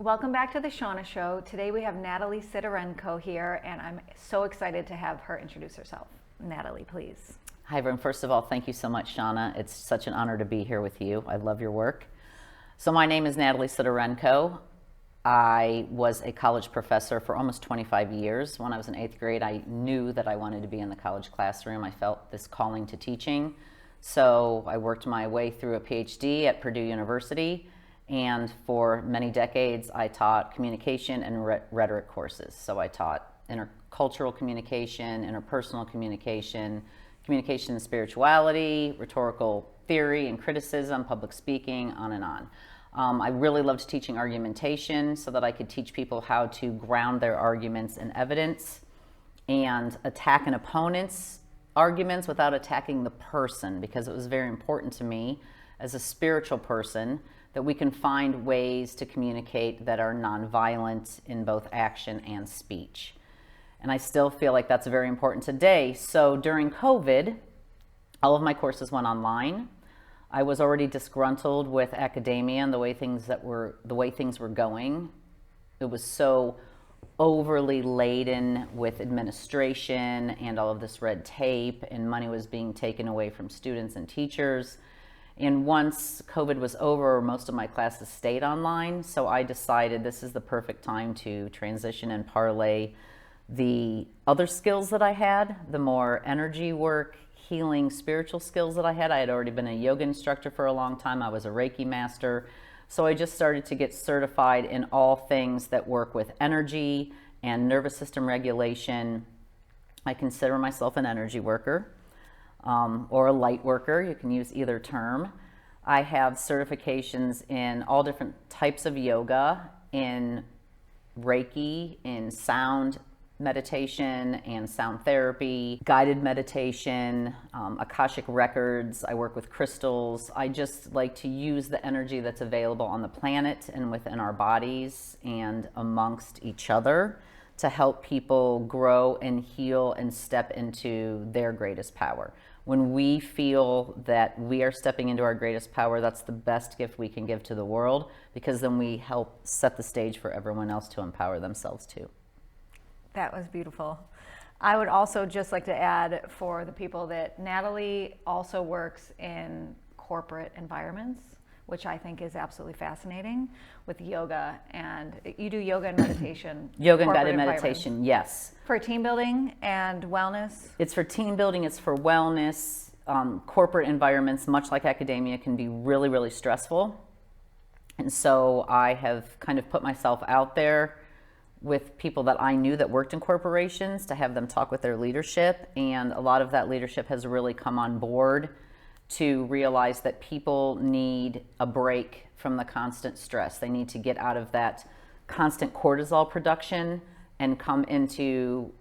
Welcome back to the Shauna Show. Today we have Natalie Sydorenko here, and I'm so excited to have her introduce herself. Natalie, please. Hi, everyone. First of all, thank you so much, Shauna. It's such an honor to be here with you. I love your work. So my name is Natalie Sydorenko. I was a college professor for almost 25 years. When I was in 8th grade, I knew that I wanted to be in the college classroom. I felt this calling to teaching. So I worked my way through a PhD at Purdue University. And for many decades, I taught communication and rhetoric courses. So I taught intercultural communication, interpersonal communication, communication and spirituality, rhetorical theory and criticism, public speaking, on and on. I really loved teaching argumentation so that I could teach people how to ground their arguments in evidence and attack an opponent's arguments without attacking the person, because it was very important to me as a spiritual person that we can find ways to communicate that are nonviolent in both action and speech. And I still feel like that's very important today. So during COVID, all of my courses went online. I was already disgruntled with academia and the way things were going. It was so overly laden with administration and all of this red tape, and money was being taken away from students and teachers. And once COVID was over, most of my classes stayed online. So I decided this is the perfect time to transition and parlay the other skills that I had, the more energy work, healing, spiritual skills that I had. I had already been a yoga instructor for a long time. I was a Reiki master. So I just started to get certified in all things that work with energy and nervous system regulation. I consider myself an energy worker. Or a light worker, you can use either term. I have certifications in all different types of yoga, in Reiki, in sound meditation and sound therapy, guided meditation, Akashic records. I work with crystals. I just like to use the energy that's available on the planet and within our bodies and amongst each other to help people grow and heal and step into their greatest power. When we feel that we are stepping into our greatest power, that's the best gift we can give to the world, because then we help set the stage for everyone else to empower themselves too. That was beautiful. I would also just like to add for the people that Natalie also works in corporate environments, which I think is absolutely fascinating, with yoga. And you do yoga and meditation. Yoga and guided meditation, yes. For team building and wellness? It's for team building, it's for wellness. Corporate environments, much like academia, can be really, really stressful. And so I have kind of put myself out there with people that I knew that worked in corporations to have them talk with their leadership. And a lot of that leadership has really come on board to realize that people need a break from the constant stress. They need to get out of that constant cortisol production and come into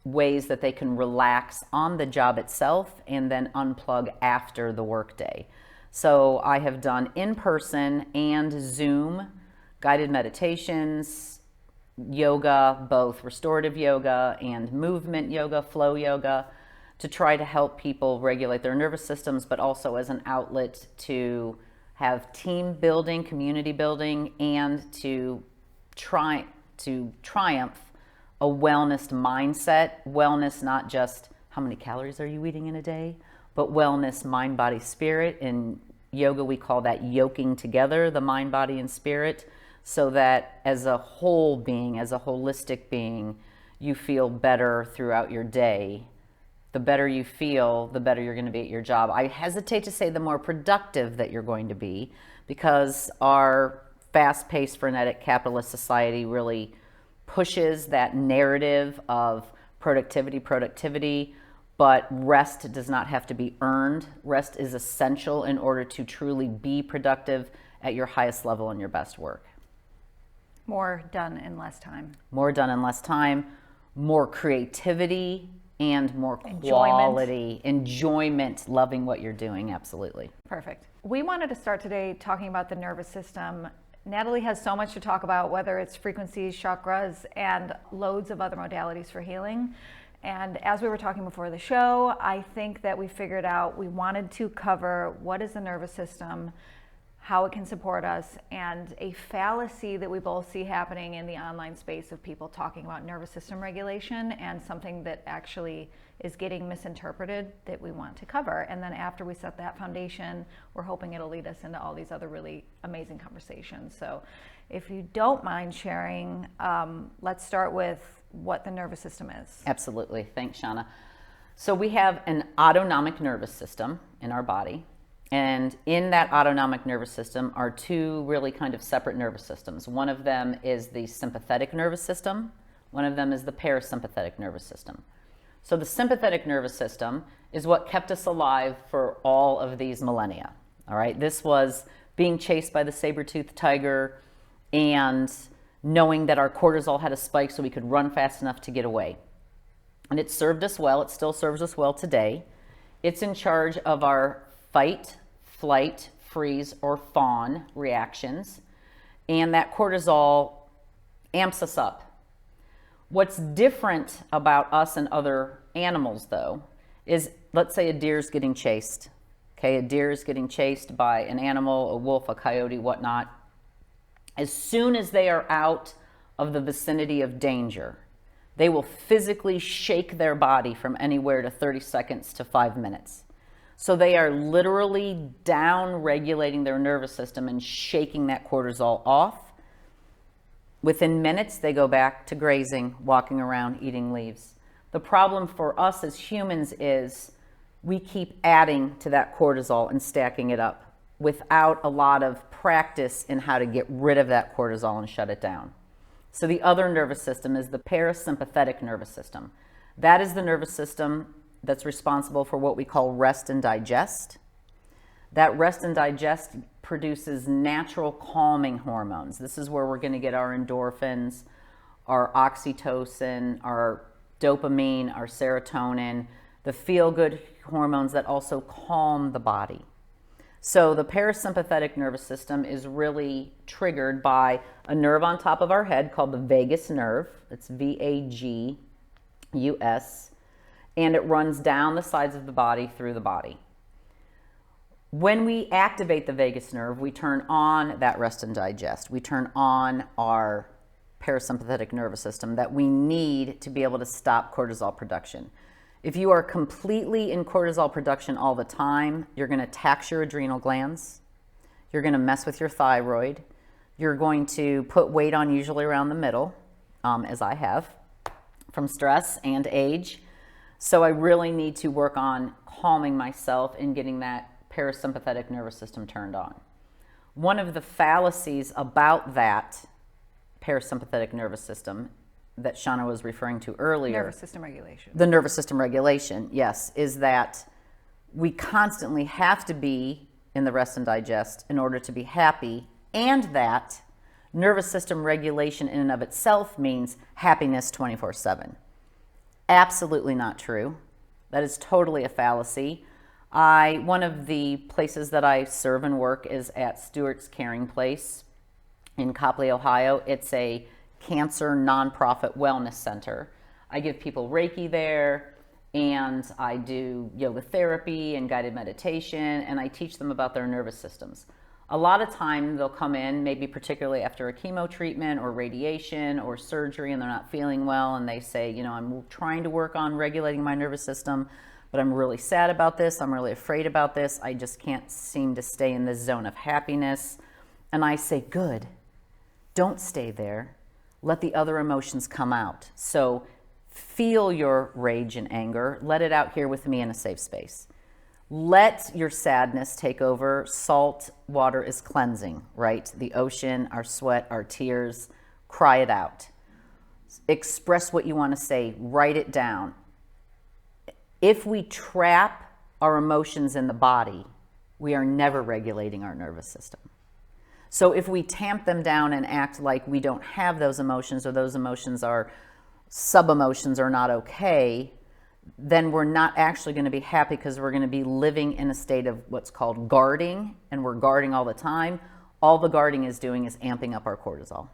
ways that they can relax on the job itself and then unplug after the workday. So I have done in-person and Zoom guided meditations, yoga, both restorative yoga and movement yoga, flow yoga, to try to help people regulate their nervous systems, but also as an outlet to have team building, community building, and to triumph a wellness mindset. Wellness, not just how many calories are you eating in a day, but wellness, mind, body, spirit. In yoga, we call that yoking together, the mind, body, and spirit, so that as a whole being, as a holistic being, you feel better throughout your day. The better you feel, the better you're going to be at your job. I hesitate to say the more productive that you're going to be, because our fast-paced, frenetic capitalist society really pushes that narrative of productivity, but rest does not have to be earned. Rest is essential in order to truly be productive at your highest level and your best work. More done in less time. More done in less time, more creativity, and more quality, enjoyment, loving what you're doing, absolutely. Perfect. We wanted to start today talking about the nervous system. Natalie has so much to talk about, whether it's frequencies, chakras, and loads of other modalities for healing. And as we were talking before the show, I think that we figured out we wanted to cover what is the nervous system, how it can support us, and a fallacy that we both see happening in the online space of people talking about nervous system regulation, and something that actually is getting misinterpreted that we want to cover. And then after we set that foundation, we're hoping it'll lead us into all these other really amazing conversations. So if you don't mind sharing, let's start with what the nervous system is. Absolutely. Thanks, Shauna. So we have an autonomic nervous system in our body. And in that autonomic nervous system are two really kind of separate nervous systems. One of them is the sympathetic nervous system. One of them is the parasympathetic nervous system. So the sympathetic nervous system is what kept us alive for all of these millennia. All right. This was being chased by the saber-toothed tiger and knowing that our cortisol had a spike so we could run fast enough to get away. And it served us well. It still serves us well today. It's in charge of our fight, flight, freeze, or fawn reactions. And that cortisol amps us up. What's different about us and other animals, though, is, let's say a deer's getting chased. Okay, a deer is getting chased by an animal, a wolf, a coyote, whatnot. As soon as they are out of the vicinity of danger, they will physically shake their body from anywhere to 30 seconds to 5 minutes. So they are literally down regulating their nervous system and shaking that cortisol off. Within minutes, they go back to grazing, walking around, eating leaves. The problem for us as humans is we keep adding to that cortisol and stacking it up without a lot of practice in how to get rid of that cortisol and shut it down. So the other nervous system is the parasympathetic nervous system. That is the nervous system that's responsible for what we call rest and digest. That rest and digest produces natural calming hormones. This is where we're going to get our endorphins, our oxytocin, our dopamine, our serotonin, the feel-good hormones that also calm the body. So the parasympathetic nervous system is really triggered by a nerve on top of our head called the vagus nerve. It's VAGUS. And it runs down the sides of the body through the body. When we activate the vagus nerve, we turn on that rest and digest. We turn on our parasympathetic nervous system that we need to be able to stop cortisol production. If you are completely in cortisol production all the time, you're going to tax your adrenal glands. You're going to mess with your thyroid. You're going to put weight on usually around the middle, as I have, from stress and age. So I really need to work on calming myself and getting that parasympathetic nervous system turned on. One of the fallacies about that parasympathetic nervous system that Shauna was referring to earlier. Nervous system regulation. The nervous system regulation, yes, is that we constantly have to be in the rest and digest in order to be happy, and that nervous system regulation in and of itself means happiness 24/7. Absolutely not true. That is totally a fallacy. One of the places that I serve and work is at Stewart's Caring Place in Copley, Ohio. It's a cancer nonprofit wellness center. I give people Reiki there, and I do yoga therapy and guided meditation, and I teach them about their nervous systems. A lot of time they'll come in, maybe particularly after a chemo treatment or radiation or surgery, and they're not feeling well, and they say, you know, I'm trying to work on regulating my nervous system, but I'm really sad about this. I'm really afraid about this. I just can't seem to stay in this zone of happiness. And I say, good. Don't stay there. Let the other emotions come out. So feel your rage and anger. Let it out here with me in a safe space. Let your sadness take over. Salt water is cleansing, right? The ocean, our sweat, our tears. Cry it out. Express what you want to say. Write it down. If we trap our emotions in the body, we are never regulating our nervous system. So if we tamp them down and act like we don't have those emotions, or those emotions are sub-emotions or not okay, then we're not actually going to be happy, because we're going to be living in a state of what's called guarding, and we're guarding all the time. All the guarding is doing is amping up our cortisol.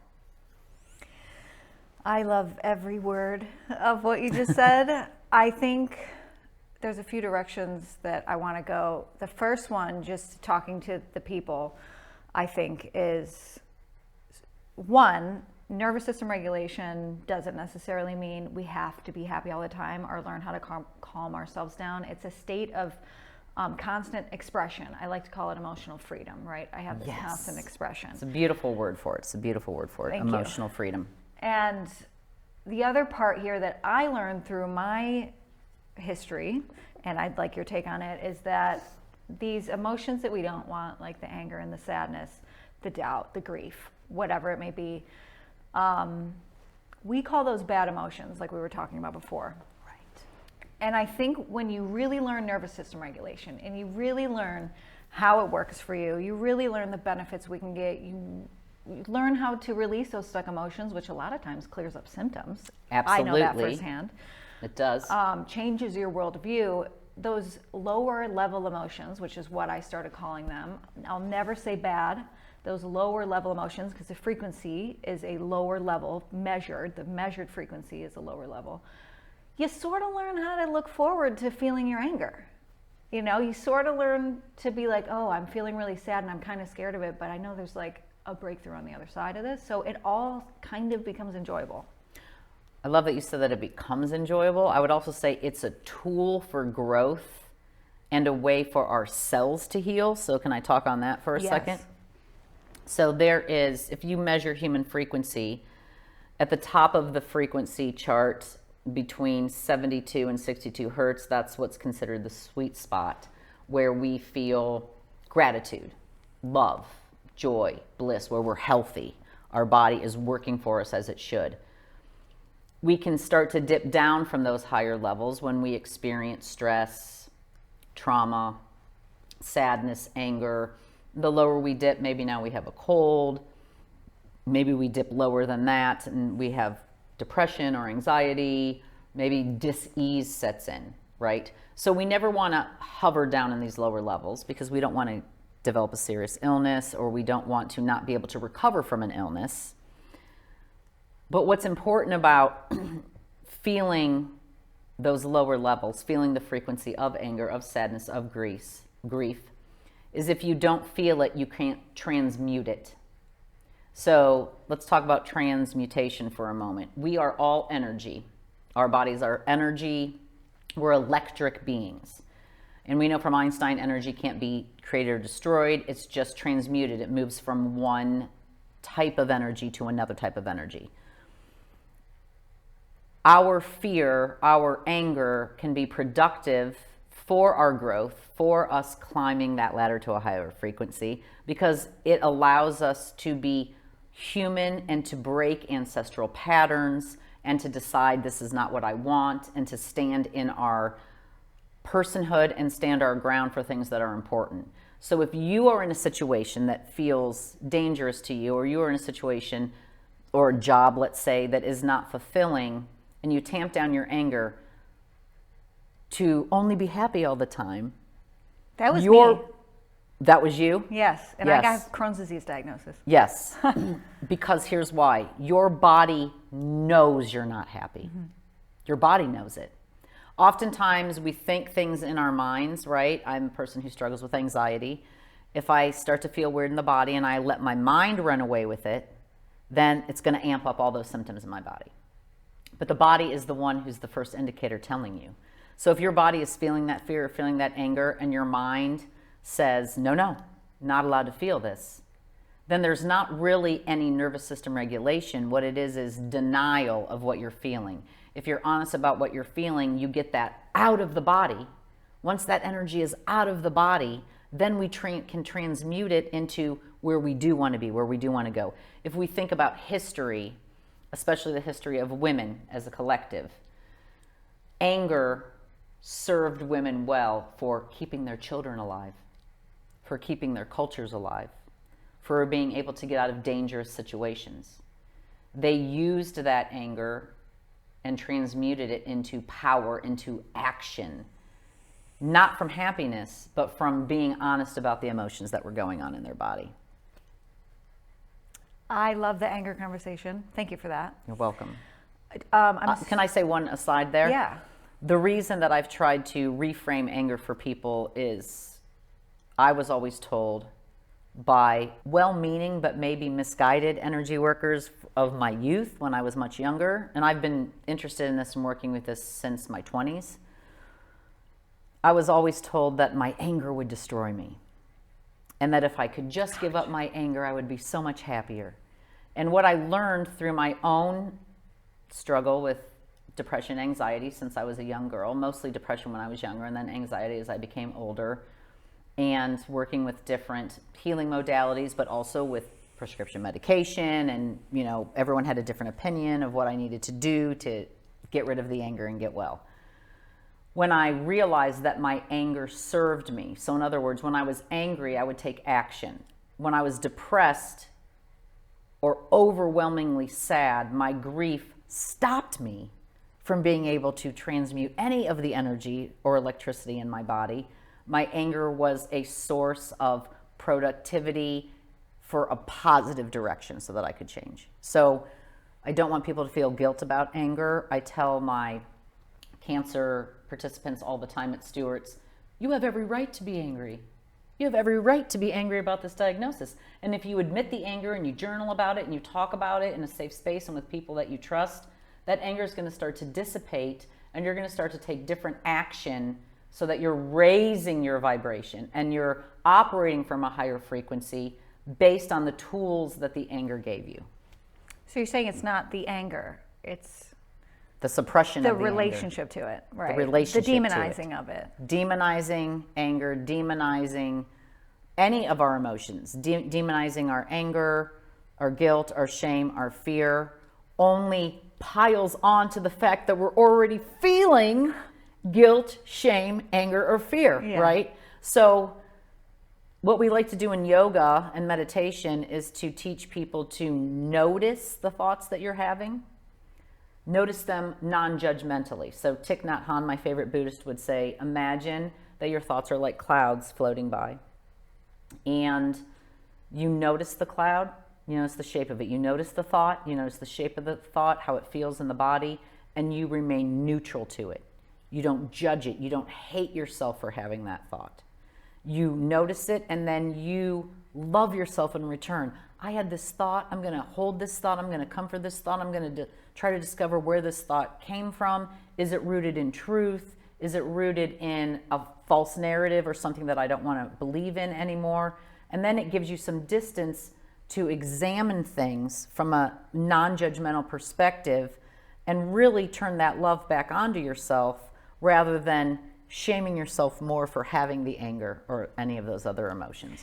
I love every word of what you just said. I think there's a few directions that I want to go. The first one, just talking to the people, I think, is one, nervous system regulation doesn't necessarily mean we have to be happy all the time or learn how to calm ourselves down. It's a state of constant expression. I like to call it emotional freedom, right? I have this constant expression. It's a beautiful word for it. It's a beautiful word for it. Thank Emotional freedom. And the other part here that I learned through my history, and I'd like your take on it, is that these emotions that we don't want, like the anger and the sadness, the doubt, the grief, whatever it may be, we call those bad emotions, like we were talking about before. And I think when you really learn nervous system regulation and you really learn how it works for you, you really learn the benefits we can get, you learn how to release those stuck emotions, which a lot of times clears up symptoms. Absolutely. I know that firsthand. It does. Changes your worldview. Those lower level emotions, which is what I started calling them, I'll never say bad, those lower level emotions, because the frequency is a lower level measured, the measured frequency is a lower level. You sort of learn how to look forward to feeling your anger. You know, you sort of learn to be like, oh, I'm feeling really sad and I'm kind of scared of it, but I know there's like a breakthrough on the other side of this. So it all kind of becomes enjoyable. I love that you said that it becomes enjoyable. I would also say it's a tool for growth and a way for our cells to heal. So can I talk on that for a second? So there is, if you measure human frequency, at the top of the frequency chart, between 72 and 62 hertz, that's what's considered the sweet spot, where we feel gratitude, love, joy, bliss, where we're healthy. Our body is working for us as it should. We can start to dip down from those higher levels when we experience stress, trauma, sadness, anger. The lower we dip, maybe now we have a cold, maybe we dip lower than that and we have depression or anxiety, maybe dis-ease sets in, right? So we never want to hover down in these lower levels because we don't want to develop a serious illness, or we don't want to not be able to recover from an illness. But what's important about feeling those lower levels, feeling the frequency of anger, of sadness, of grief, is if you don't feel it, you can't transmute it. So let's talk about transmutation for a moment. We are all energy. Our bodies are energy. We're electric beings. And we know from Einstein, energy can't be created or destroyed. It's just transmuted. It moves from one type of energy to another type of energy. Our fear, our anger can be productive for our growth, for us climbing that ladder to a higher frequency, because it allows us to be human and to break ancestral patterns and to decide this is not what I want, and to stand in our personhood and stand our ground for things that are important. So if you are in a situation that feels dangerous to you, or you are in a situation or a job, let's say, that is not fulfilling, and you tamp down your anger to only be happy all the time. That was me. That was you? Yes, and yes. I got Crohn's disease diagnosis. Yes, because here's why. Your body knows you're not happy. Mm-hmm. Your body knows it. Oftentimes we think things in our minds, right? I'm a person who struggles with anxiety. If I start to feel weird in the body and I let my mind run away with it, then it's going to amp up all those symptoms in my body. But the body is the one who's the first indicator telling you. So if your body is feeling that fear or feeling that anger, and your mind says, no, not allowed to feel this, then there's not really any nervous system regulation. What it is denial of what you're feeling. If you're honest about what you're feeling, you get that out of the body. Once that energy is out of the body, then we can transmute it into where we do want to be, where we do want to go. If we think about history, especially the history of women as a collective, anger served women well for keeping their children alive, for keeping their cultures alive, for being able to get out of dangerous situations. They used that anger and transmuted it into power, into action, not from happiness, but from being honest about the emotions that were going on in their body. I love the anger conversation. Thank you for that. You're welcome. Can I say one aside there? Yeah. The reason that I've tried to reframe anger for people is I was always told, by well-meaning but maybe misguided energy workers of my youth when I was much younger. And I've been interested in this and working with this since my 20s. I was always told that my anger would destroy me, and that if I could just give up my anger, I would be so much happier. And what I learned through my own struggle with depression, anxiety since I was a young girl, mostly depression when I was younger, and then anxiety as I became older, and working with different healing modalities, but also with prescription medication. And, you know, everyone had a different opinion of what I needed to do to get rid of the anger and get well. When I realized that my anger served me, so in other words, when I was angry, I would take action. When I was depressed or overwhelmingly sad, my grief stopped me from being able to transmute any of the energy or electricity in my body. My anger was a source of productivity for a positive direction so that I could change. So I don't want people to feel guilt about anger. I tell my cancer participants all the time at Stewart's, you have every right to be angry. You have every right to be angry about this diagnosis. And if you admit the anger and you journal about it and you talk about it in a safe space and with people that you trust, that anger is going to start to dissipate, and you're going to start to take different action so that you're raising your vibration and you're operating from a higher frequency based on the tools that the anger gave you. So you're saying it's not the anger, it's the suppression the of the relationship to it, right? The relationship the demonizing to it. of it. Demonizing anger, demonizing any of our emotions, demonizing our anger, our guilt, our shame, our fear, only piles on to the fact that we're already feeling guilt, shame, anger, or fear, right? So what we like to do in yoga and meditation is to teach people to notice the thoughts that you're having. Notice them non-judgmentally. So Thich Nhat Hanh, my favorite Buddhist, would say, imagine that your thoughts are like clouds floating by. And you notice the cloud, you notice the shape of it. You notice the thought, you notice the shape of the thought, how it feels in the body, and you remain neutral to it. You don't judge it. You don't hate yourself for having that thought. You notice it, and then you love yourself in return. I had this thought. I'm going to hold this thought. I'm going to come for this thought. I'm going to try to discover where this thought came from. Is it rooted in truth? Is it rooted in a false narrative or something that I don't want to believe in anymore? And then it gives you some distance to examine things from a non-judgmental perspective and really turn that love back onto yourself rather than shaming yourself more for having the anger or any of those other emotions.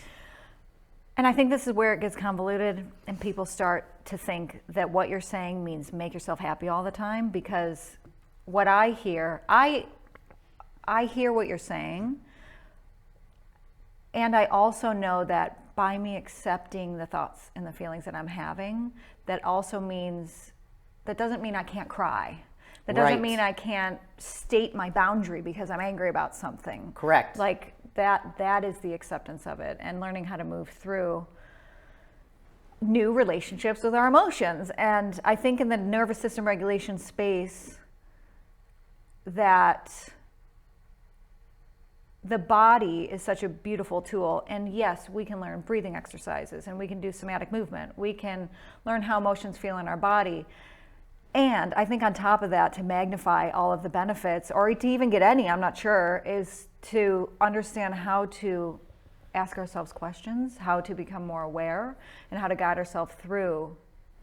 And I think this is where it gets convoluted and people start to think that what you're saying means make yourself happy all the time, because what I hear, I hear what you're saying, and I also know that by me accepting the thoughts and the feelings that I'm having, that also means, that doesn't mean I can't cry. That doesn't mean I can't state my boundary because I'm angry about something. Correct. Like that is the acceptance of it, and learning how to move through new relationships with our emotions. And I think in the nervous system regulation space, that the body is such a beautiful tool. And yes, we can learn breathing exercises, and we can do somatic movement. We can learn how emotions feel in our body. And I think on top of that, to magnify all of the benefits, or to even get any, I'm not sure, is to understand how to ask ourselves questions, how to become more aware, and how to guide ourselves through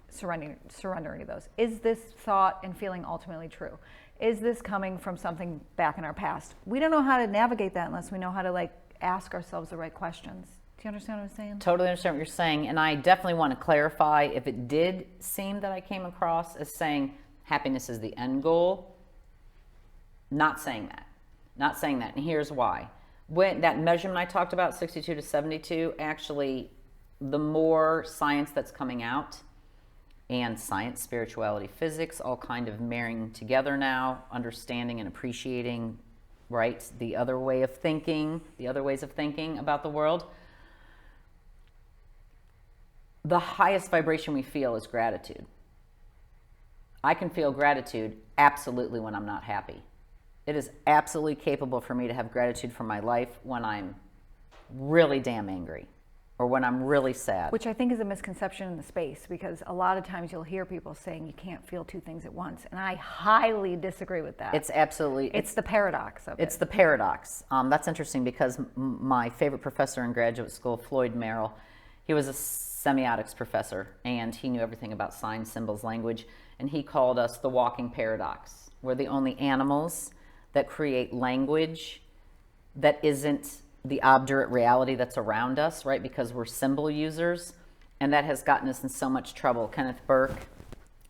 surrendering to those. Is this thought and feeling ultimately true? Is this coming from something back in our past? We don't know how to navigate that unless we know how to ask ourselves the right questions. Do you understand what I'm saying? Totally understand what you're saying. And I definitely want to clarify, if it did seem that I came across as saying happiness is the end goal, not saying that. Not saying that. And here's why. When that measurement I talked about, 62 to 72, actually, the more science that's coming out, and science, spirituality, physics, all kind of marrying together now, understanding and appreciating, right, the other way of thinking, the other ways of thinking about the world. The highest vibration we feel is gratitude. I can feel gratitude absolutely when I'm not happy. It is absolutely capable for me to have gratitude for my life when I'm really damn angry or when I'm really sad. Which I think is a misconception in the space, because a lot of times you'll hear people saying you can't feel two things at once. And I highly disagree with that. It's absolutely... It's the paradox of it. It's the paradox. That's interesting because my favorite professor in graduate school, Floyd Merrill, he was a semiotics professor, and he knew everything about signs, symbols, language, and he called us the walking paradox. We're the only animals that create language that isn't the obdurate reality that's around us, right? Because we're symbol users, and that has gotten us in so much trouble. Kenneth Burke,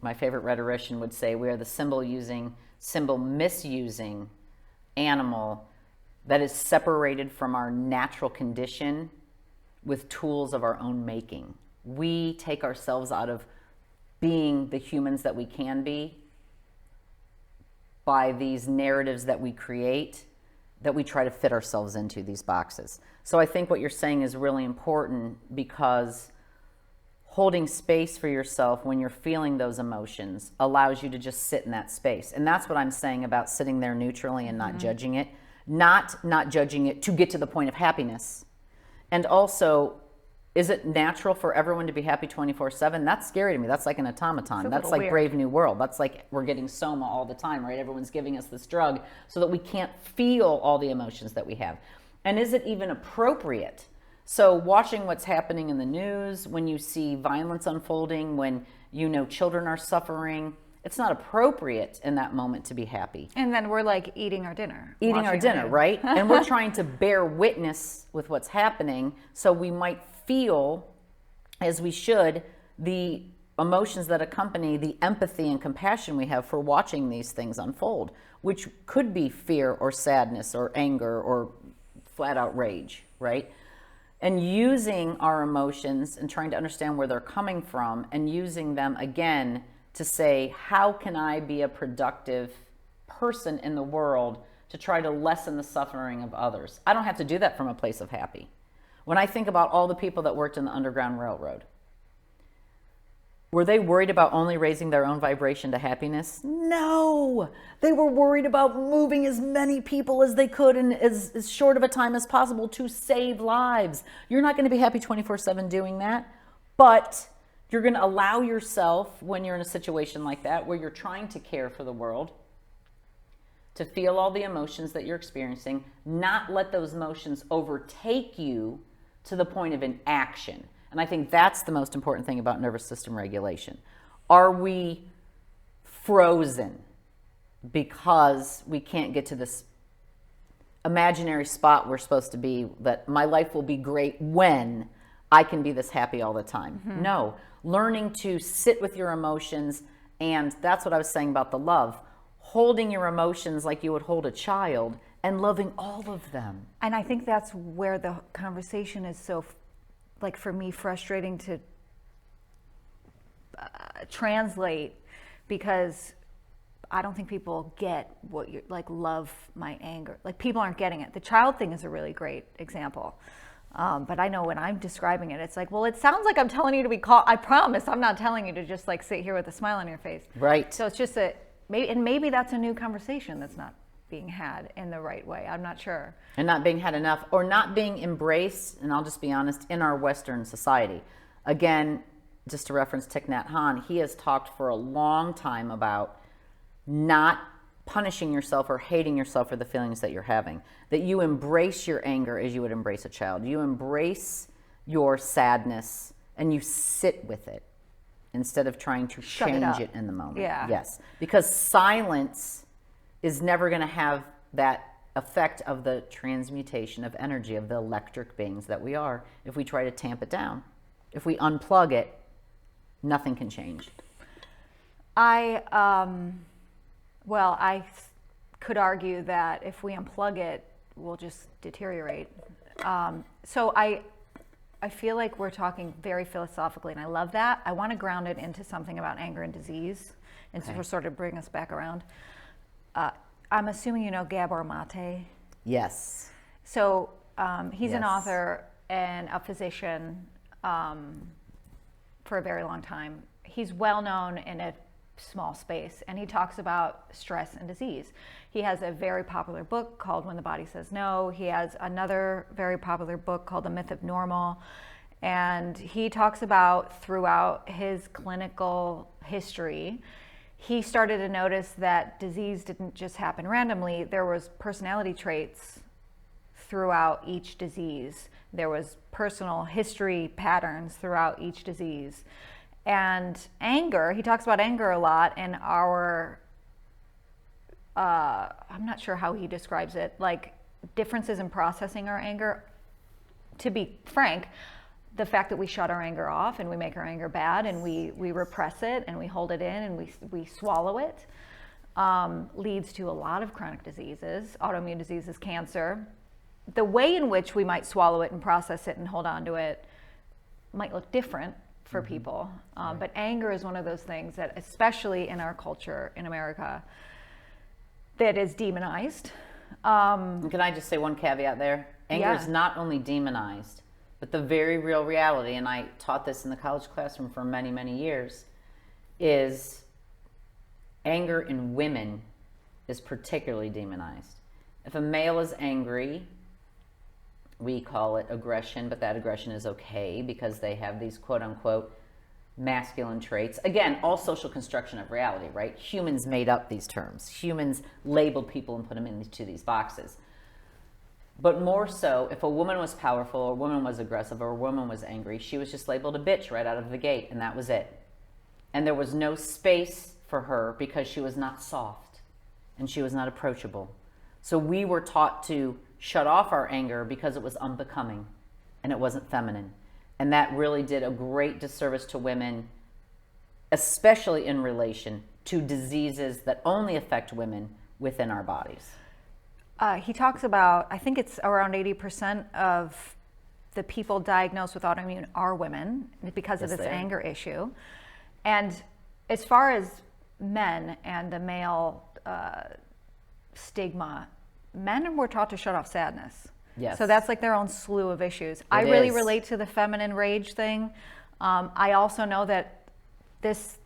my favorite rhetorician, would say we are the symbol misusing animal that is separated from our natural condition with tools of our own making. We take ourselves out of being the humans that we can be by these narratives that we create, that we try to fit ourselves into these boxes. So I think what you're saying is really important, because holding space for yourself when you're feeling those emotions allows you to just sit in that space. And that's what I'm saying about sitting there neutrally and not judging it. Not judging it to get to the point of happiness. And also, is it natural for everyone to be happy 24/7? That's scary to me. That's like an automaton. That's like weird. Brave New World. That's like we're getting soma all the time, right? Everyone's giving us this drug so that we can't feel all the emotions that we have. And is it even appropriate? So watching what's happening in the news, when you see violence unfolding, when you know children are suffering, it's not appropriate in that moment to be happy. And then we're like eating our dinner. Eating our dinner, right? And we're trying to bear witness with what's happening, so we might feel, as we should, the emotions that accompany the empathy and compassion we have for watching these things unfold, which could be fear or sadness or anger or flat out rage, right? And using our emotions and trying to understand where they're coming from, and using them again to say, how can I be a productive person in the world to try to lessen the suffering of others? I don't have to do that from a place of happy. When I think about all the people that worked in the Underground Railroad, were they worried about only raising their own vibration to happiness? No! They were worried about moving as many people as they could in as short of a time as possible to save lives. You're not going to be happy 24/7 doing that, but you're going to allow yourself, when you're in a situation like that, where you're trying to care for the world, to feel all the emotions that you're experiencing, not let those emotions overtake you to the point of inaction. And I think that's the most important thing about nervous system regulation. Are we frozen because we can't get to this imaginary spot we're supposed to be, that my life will be great when I can be this happy all the time? No. Learning to sit with your emotions, and that's what I was saying about the love. Holding your emotions like you would hold a child and loving all of them. And I think that's where the conversation is so, like, for me, frustrating to translate, because I don't think people get what you're like, love my anger. Like, people aren't getting it. The child thing is a really great example. But I know when I'm describing it, it's like, well, it sounds like I'm telling you to be calm. I promise I'm not telling you to just like sit here with a smile on your face. Right. So it's just maybe that's a new conversation that's not being had in the right way. I'm not sure. And not being had enough, or not being embraced, and I'll just be honest, in our Western society. Again, just to reference Thich Nhat Hanh, he has talked for a long time about not punishing yourself or hating yourself for the feelings that you're having. That you embrace your anger as you would embrace a child. You embrace your sadness and you sit with it instead of trying to change it in the moment. Yeah. Yes. Because silence is never going to have that effect of the transmutation of energy, of the electric beings that we are, if we try to tamp it down. If we unplug it, nothing can change. I could argue that if we unplug it, we'll just deteriorate. So I feel like we're talking very philosophically, and I love that. I want to ground it into something about anger and disease, and to sort of bring us back around. I'm assuming you know Gabor Maté. Yes. So he's an author and a physician for a very long time. He's well known in a small space, and he talks about stress and disease. He has a very popular book called When the Body Says No. He has another very popular book called The Myth of Normal. And he talks about throughout his clinical history, he started to notice that disease didn't just happen randomly. There was personality traits throughout each disease. There was personal history patterns throughout each disease. And anger, he talks about anger a lot, and our, I'm not sure how he describes it, like differences in processing our anger. To be frank, the fact that we shut our anger off and we make our anger bad and we repress it and we hold it in and we swallow it leads to a lot of chronic diseases, autoimmune diseases, cancer. The way in which we might swallow it and process it and hold on to it might look different for people. Right. But anger is one of those things that, especially in our culture in America, that is demonized. Can I just say one caveat there? Anger is not only demonized, but the very real reality, and I taught this in the college classroom for many, many years, is anger in women is particularly demonized. If a male is angry, we call it aggression, but that aggression is okay because they have these quote unquote masculine traits. Again, all social construction of reality, right? Humans made up these terms. Humans labeled people and put them into these boxes. But more so, if a woman was powerful, or a woman was aggressive, or a woman was angry, she was just labeled a bitch right out of the gate, and that was it. And there was no space for her because she was not soft and she was not approachable. So we were taught to shut off our anger because it was unbecoming and it wasn't feminine. And that really did a great disservice to women, especially in relation to diseases that only affect women within our bodies. He talks about, I think it's around 80% of the people diagnosed with autoimmune are women because of this anger issue. And as far as men and the male stigma, men were taught to shut off sadness. Yes. So that's like their own slew of issues. I really relate to the feminine rage thing. I also know that this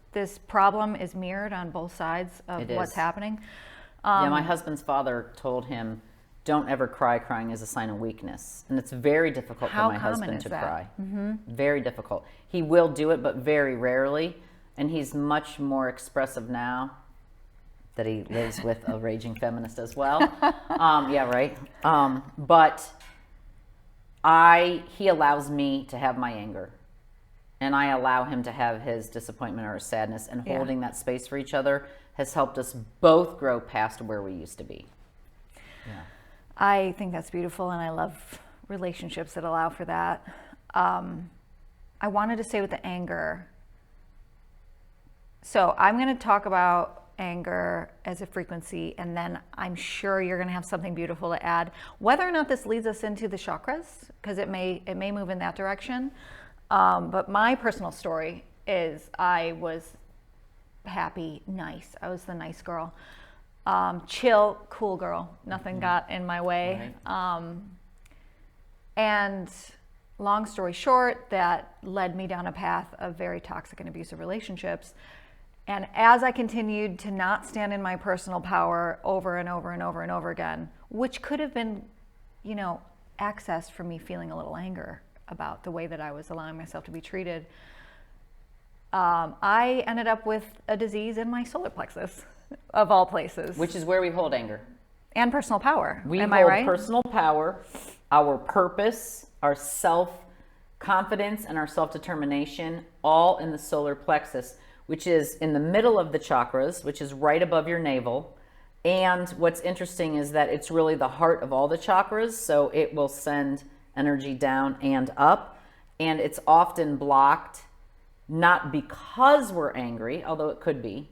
problem is mirrored on both sides of what's happening. Yeah, my husband's father told him, don't ever cry. Crying is a sign of weakness. And it's very difficult for my husband to cry. Mm-hmm. Very difficult. He will do it, but very rarely. And he's much more expressive now that he lives with a raging feminist as well. Yeah, right. But he allows me to have my anger. And I allow him to have his disappointment or his sadness. And holding that space for each other has helped us both grow past where we used to be. Yeah. I think that's beautiful, and I love relationships that allow for that. I wanted to say with the anger, so I'm going to talk about anger as a frequency, and then I'm sure you're going to have something beautiful to add. Whether or not this leads us into the chakras, because it may move in that direction. But my personal story is I was happy, nice. I was the nice girl. Chill, cool girl. Nothing got in my way. Right. And long story short, that led me down a path of very toxic and abusive relationships. And as I continued to not stand in my personal power over and over and over and over again, which could have been, accessed from me feeling a little anger about the way that I was allowing myself to be treated, I ended up with a disease in my solar plexus, of all places. Which is where we hold anger. And personal power. Am I right? Personal power, our purpose, our self-confidence, and our self-determination, all in the solar plexus, which is in the middle of the chakras, which is right above your navel. And what's interesting is that it's really the heart of all the chakras, so it will send energy down and up. And it's often blocked, not because we're angry, although it could be,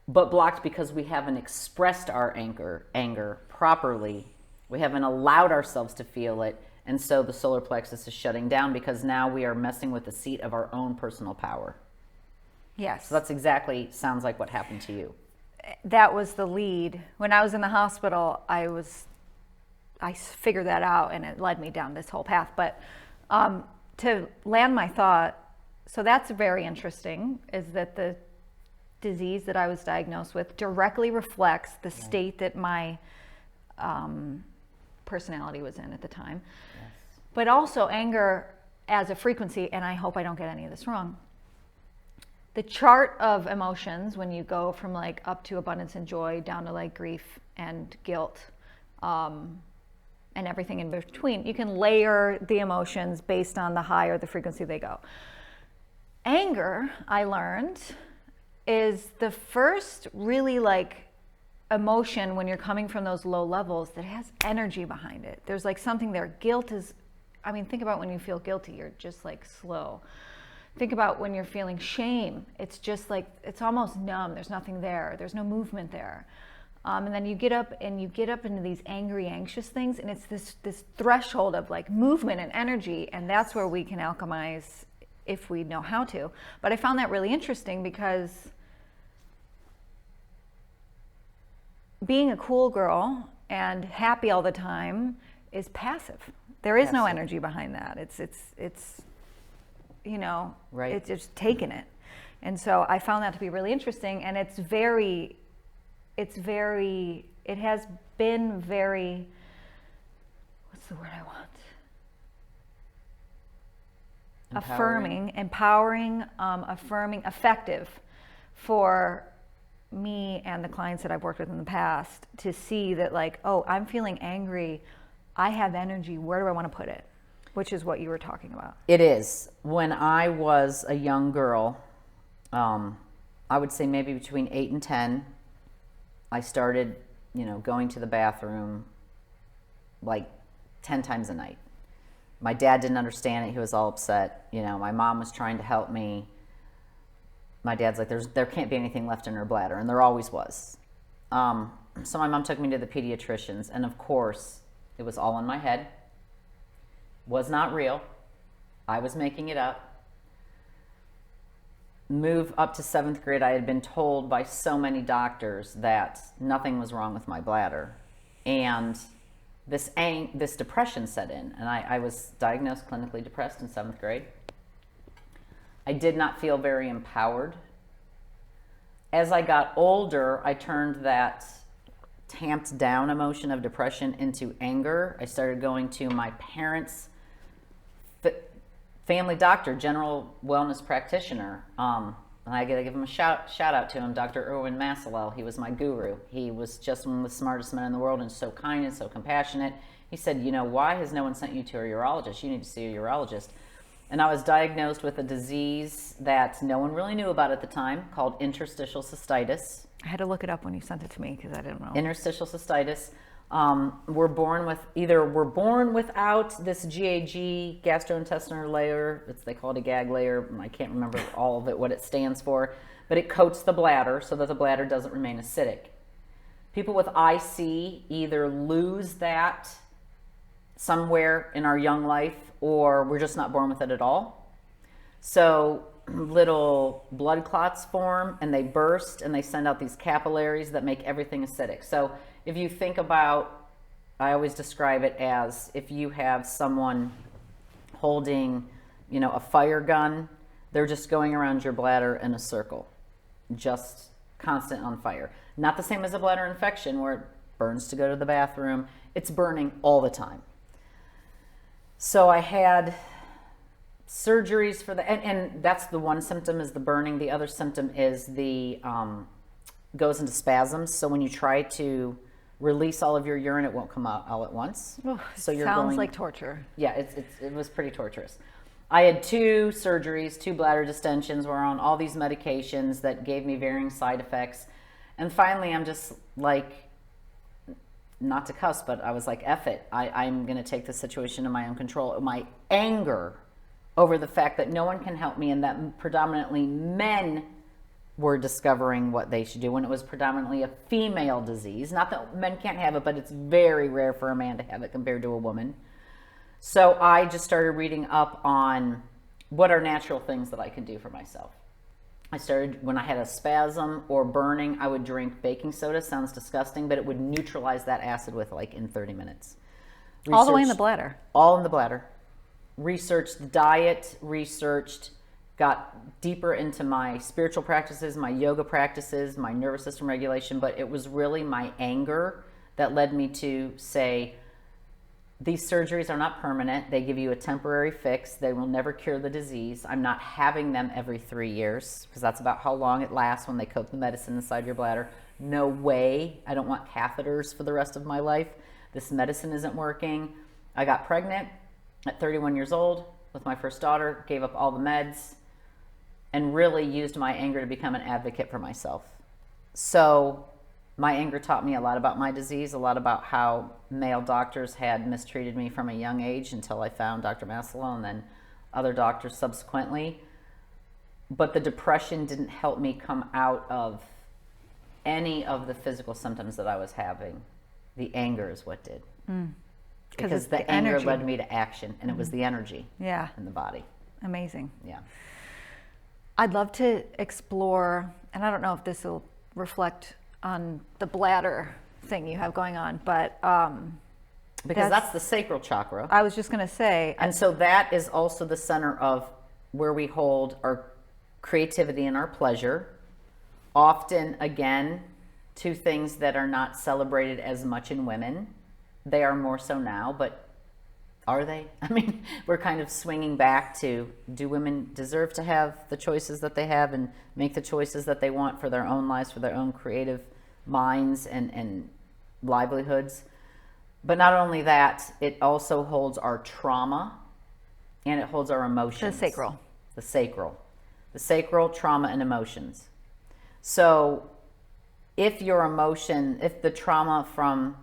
but blocked because we haven't expressed our anger properly. We haven't allowed ourselves to feel it. And so the solar plexus is shutting down because now we are messing with the seat of our own personal power. Yes. So that's exactly, sounds like what happened to you. That was the lead. When I was in the hospital, I figured that out, and it led me down this whole path. But to land my thought, so that's very interesting, is that the disease that I was diagnosed with directly reflects the state that my personality was in at the time. Yes. But also anger as a frequency, and I hope I don't get any of this wrong. The chart of emotions, when you go from like up to abundance and joy down to like grief and guilt, and everything in between, you can layer the emotions based on the higher the frequency they go. Anger, I learned, is the first really like emotion when you're coming from those low levels that has energy behind it. There's like something there. Guilt is, I mean, think about when you feel guilty, you're just like slow. Think about when you're feeling shame. It's just like, it's almost numb. There's nothing there. There's no movement there. And then you get up into these angry, anxious things, and it's this threshold of like movement and energy, and that's where we can alchemize if we know how to. But I found that really interesting because being a cool girl and happy all the time is passive. There is no energy behind that. It's you know, right. It's just taking it. And so I found that to be really interesting, and it has been very, what's the word I want? Affirming, empowering, affirming, effective for me and the clients that I've worked with in the past to see that like, oh, I'm feeling angry. I have energy. Where do I want to put it? Which is what you were talking about. It is. When I was a young girl, I would say maybe between 8 and 10, I started, going to the bathroom like 10 times a night. My dad didn't understand it. He was all upset. My mom was trying to help me. My dad's like, there can't be anything left in her bladder, and there always was. So my mom took me to the pediatricians, and of course, it was all in my head. Was not real. I was making it up. Move up to 7th grade, I had been told by so many doctors that nothing was wrong with my bladder. And this depression set in, and I was diagnosed clinically depressed in 7th grade. I did not feel very empowered. As I got older, I turned that tamped down emotion of depression into anger. I started going to my parents' family doctor, general wellness practitioner. And I got to give him a shout out to him, Dr. Erwin Massalel. He was my guru. He was just one of the smartest men in the world and so kind and so compassionate. He said, why has no one sent you to a urologist? You need to see a urologist. And I was diagnosed with a disease that no one really knew about at the time called interstitial cystitis. I had to look it up when you sent it to me because I didn't know. Interstitial cystitis. We're born without this GAG, gastrointestinal layer. They call it a gag layer. I can't remember all of it, what it stands for, but it coats the bladder so that the bladder doesn't remain acidic. People with IC either lose that somewhere in our young life, or we're just not born with it at all. So little blood clots form and they burst and they send out these capillaries that make everything acidic. So if you think about, I always describe it as if you have someone holding, a fire gun, they're just going around your bladder in a circle, just constant on fire. Not the same as a bladder infection where it burns to go to the bathroom. It's burning all the time. So I had surgeries for the, and that's the one symptom is the burning. The other symptom is the, goes into spasms. So when you try to release all of your urine, it won't come out all at once. Oh, so you're sounds going, like torture. Yeah, it was pretty torturous. I had 2 surgeries, 2 bladder distensions, were on all these medications that gave me varying side effects. And finally, I'm just like, not to cuss, but I was like, F it. I'm going to take the situation in my own control. My anger over the fact that no one can help me and that predominantly men were discovering what they should do when it was predominantly a female disease. Not that men can't have it, but it's very rare for a man to have it compared to a woman. So I just started reading up on what are natural things that I can do for myself. I started, when I had a spasm or burning, I would drink baking soda. Sounds disgusting, but it would neutralize that acid with in 30 minutes. All the way in the bladder? All in the bladder. Researched diet, got deeper into my spiritual practices, my yoga practices, my nervous system regulation, but it was really my anger that led me to say, These surgeries are not permanent. They give you a temporary fix. They will never cure the disease. I'm not having them every 3 years because that's about how long it lasts when they coat the medicine inside your bladder. No way. I don't want catheters for the rest of my life. This medicine isn't working. I got pregnant at 31 years old with my first daughter, gave up all the meds, and really used my anger to become an advocate for myself. So my anger taught me a lot about my disease, a lot about how male doctors had mistreated me from a young age until I found Dr. Maslow and then other doctors subsequently. But the depression didn't help me come out of any of the physical symptoms that I was having. The anger is what did. Because the anger energy led me to action, and it was the energy in the body. Amazing. Yeah. I'd love to explore, and I don't know if this will reflect on the bladder thing you have going on, but because that's the sacral chakra. I was just going to say. And so that is also the center of where we hold our creativity and our pleasure. Often, again, two things that are not celebrated as much in women. They are more so now, but are they? I mean, we're kind of swinging back to, do women deserve to have the choices that they have and make the choices that they want for their own lives, for their own creative minds and livelihoods? But not only that, it also holds our trauma and it holds our emotions. The sacral. The sacral. The sacral, trauma, and emotions. So if your emotion, if the trauma from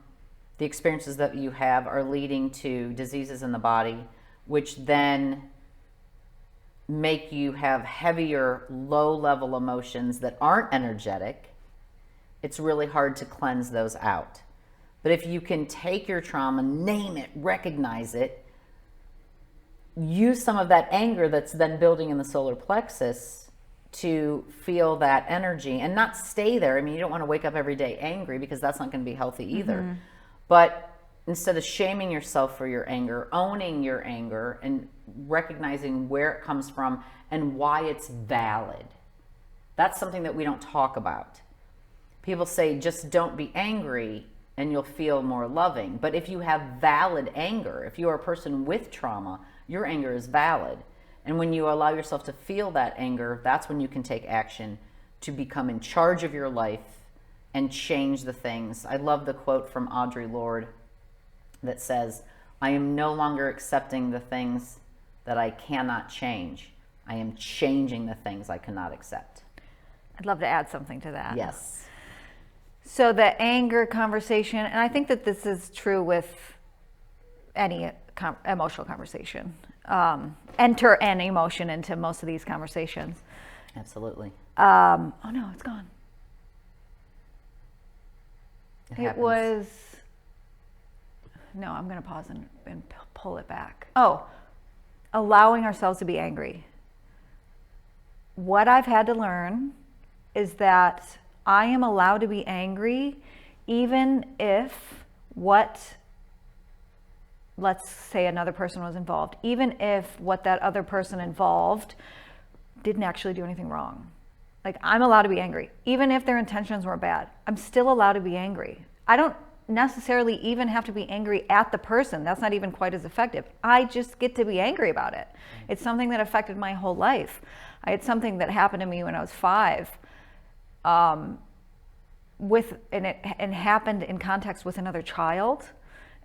the experiences that you have are leading to diseases in the body, which then make you have heavier, low-level emotions that aren't energetic, it's really hard to cleanse those out. But if you can take your trauma, name it, recognize it, use some of that anger that's then building in the solar plexus to feel that energy and not stay there. I mean, you don't want to wake up every day angry because that's not going to be healthy either. But instead of shaming yourself for your anger, owning your anger and recognizing where it comes from and why it's valid. That's something that we don't talk about. People say, just don't be angry and you'll feel more loving. But if you have valid anger, if you are a person with trauma, your anger is valid. And when you allow yourself to feel that anger, that's when you can take action to become in charge of your life and change the things. I love the quote from Audre Lorde that says, I am no longer accepting the things that I cannot change. I am changing the things I cannot accept. I'd love to add something to that. Yes. So the anger conversation, and I think that this is true with any emotional conversation. Enter an emotion into most of these conversations. Absolutely. Oh no, it's gone. It was, no, I'm going to pause and pull it back. Oh, allowing ourselves to be angry. What I've had to learn is that I am allowed to be angry even if let's say another person was involved, even if what that other person involved didn't actually do anything wrong. Like, I'm allowed to be angry. Even if their intentions were bad, I'm still allowed to be angry. I don't necessarily even have to be angry at the person. That's not even quite as effective. I just get to be angry about it. It's something that affected my whole life. I had something that happened to me when I was 5. And it happened in context with another child,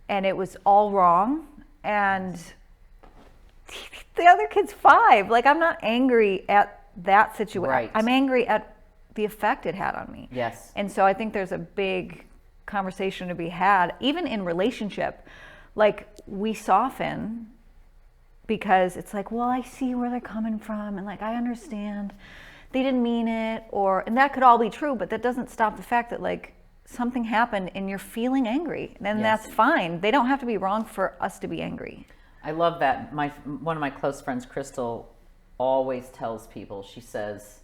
and it was all wrong. And the other kid's 5. Like, I'm not angry at that situation. Right. I'm angry at the effect it had on me. Yes. And so I think there's a big conversation to be had, even in relationship. Like, we soften because it's like, well, I see where they're coming from, and like, I understand they didn't mean it, and that could all be true, but that doesn't stop the fact that like something happened and you're feeling angry. Then Yes. that's fine. They don't have to be wrong for us to be angry. I love that. One of my close friends, Crystal, always tells people, she says,